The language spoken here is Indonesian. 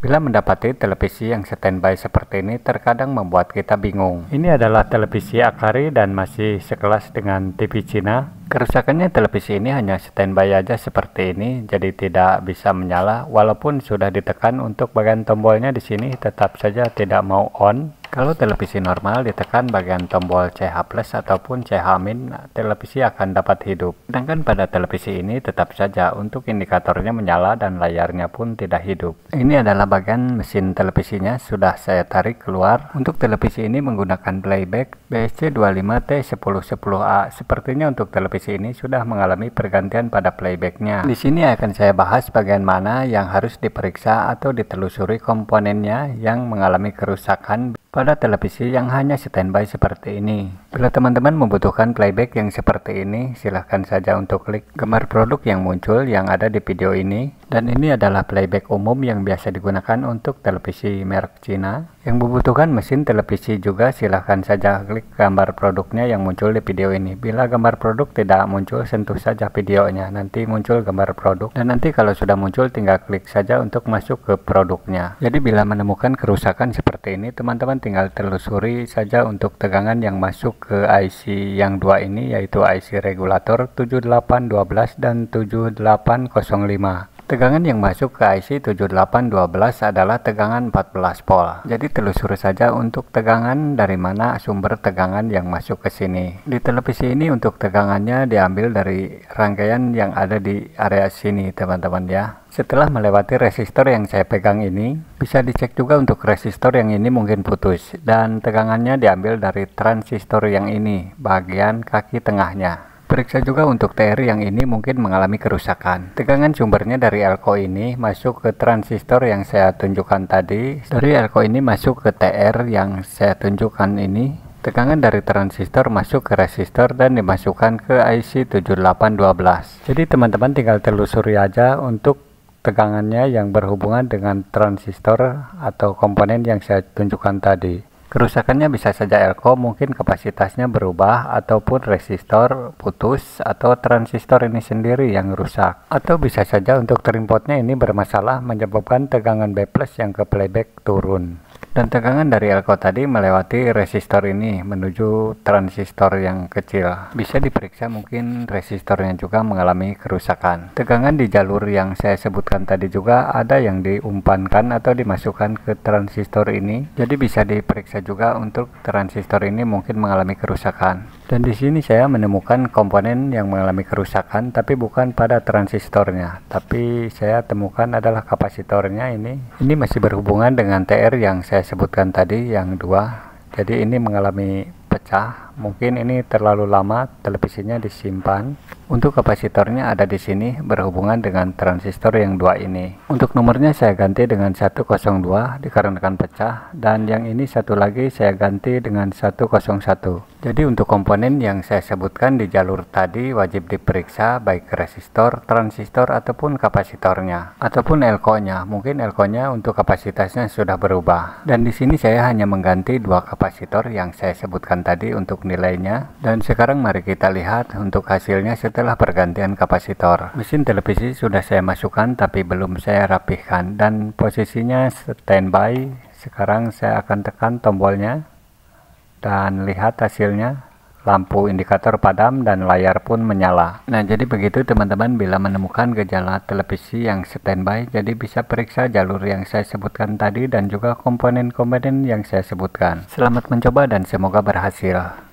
Bila mendapati televisi yang standby seperti ini terkadang membuat kita bingung. Ini adalah televisi Akari dan masih sekelas dengan TV Cina. Kerusakannya televisi ini hanya standby aja seperti ini, jadi tidak bisa menyala walaupun sudah ditekan untuk bagian tombolnya di sini tetap saja tidak mau on. Kalau televisi normal ditekan bagian tombol CH plus ataupun CH min, televisi akan dapat hidup. Sedangkan pada televisi ini tetap saja untuk indikatornya menyala dan layarnya pun tidak hidup. Ini adalah bagian mesin televisinya, sudah saya tarik keluar. Untuk televisi ini menggunakan playback BSC25T1010A. Sepertinya untuk televisi ini sudah mengalami pergantian pada playbacknya. Di sini akan saya bahas bagian mana yang harus diperiksa atau ditelusuri komponennya yang mengalami kerusakan pada televisi yang hanya standby seperti ini. Bila teman-teman membutuhkan playback yang seperti ini, silahkan saja untuk klik gambar produk yang muncul yang ada di video ini. Dan ini adalah playback umum yang biasa digunakan untuk televisi merek Cina. Yang membutuhkan mesin televisi juga silahkan saja klik gambar produknya yang muncul di video ini. Bila gambar produk tidak muncul, sentuh saja videonya, nanti muncul gambar produk. Dan nanti kalau sudah muncul tinggal klik saja untuk masuk ke produknya. Jadi bila menemukan kerusakan seperti ini, teman-teman tinggal telusuri saja untuk tegangan yang masuk ke IC yang dua ini, yaitu IC regulator 7812 dan 7805. Tegangan yang masuk ke IC 7812 adalah tegangan 14 volt. Jadi telusuri saja untuk tegangan dari mana sumber tegangan yang masuk ke sini. Di televisi ini untuk tegangannya diambil dari rangkaian yang ada di area sini, teman-teman ya. Setelah melewati resistor yang saya pegang ini, bisa dicek juga untuk resistor yang ini mungkin putus. Dan tegangannya diambil dari transistor yang ini, bagian kaki tengahnya. Periksa juga untuk TR yang ini mungkin mengalami kerusakan. Tegangan sumbernya dari elko ini masuk ke transistor yang saya tunjukkan tadi. Dari elko ini masuk ke TR yang saya tunjukkan ini. Tegangan dari transistor masuk ke resistor dan dimasukkan ke IC 7812. Jadi teman-teman tinggal telusuri aja untuk tegangannya yang berhubungan dengan transistor atau komponen yang saya tunjukkan tadi. Kerusakannya bisa saja elko, mungkin kapasitasnya berubah, ataupun resistor putus, atau transistor ini sendiri yang rusak. Atau bisa saja untuk terinputnya ini bermasalah menyebabkan tegangan B+ yang ke playback turun. Dan tegangan dari elko tadi melewati resistor ini menuju transistor yang kecil. Bisa diperiksa mungkin resistornya juga mengalami kerusakan. Tegangan di jalur yang saya sebutkan tadi juga ada yang diumpankan atau dimasukkan ke transistor ini. Jadi bisa diperiksa juga untuk transistor ini mungkin mengalami kerusakan. Dan di sini saya menemukan komponen yang mengalami kerusakan tapi bukan pada transistornya. Tapi saya temukan adalah kapasitornya ini. Ini masih berhubungan dengan TR yang saya sebutkan tadi yang dua. Jadi ini mengalami pecah, mungkin ini terlalu lama televisinya disimpan. Untuk kapasitornya ada di sini berhubungan dengan transistor yang dua ini. Untuk nomornya saya ganti dengan 102 dikarenakan pecah, dan yang ini satu lagi saya ganti dengan 101. Jadi untuk komponen yang saya sebutkan di jalur tadi wajib diperiksa baik resistor, transistor ataupun kapasitornya ataupun elko-nya. Mungkin elko-nya untuk kapasitasnya sudah berubah. Dan di sini saya hanya mengganti dua kapasitor yang saya sebutkan tadi untuk nilainya. Dan sekarang mari kita lihat untuk hasilnya setelah pergantian kapasitor. Mesin televisi sudah saya masukkan tapi belum saya rapihkan dan posisinya standby. Sekarang saya akan tekan tombolnya dan lihat hasilnya. Lampu indikator padam dan layar pun menyala. Nah, jadi begitu teman-teman bila menemukan gejala televisi yang standby, jadi bisa periksa jalur yang saya sebutkan tadi dan juga komponen-komponen yang saya sebutkan. Selamat mencoba dan semoga berhasil.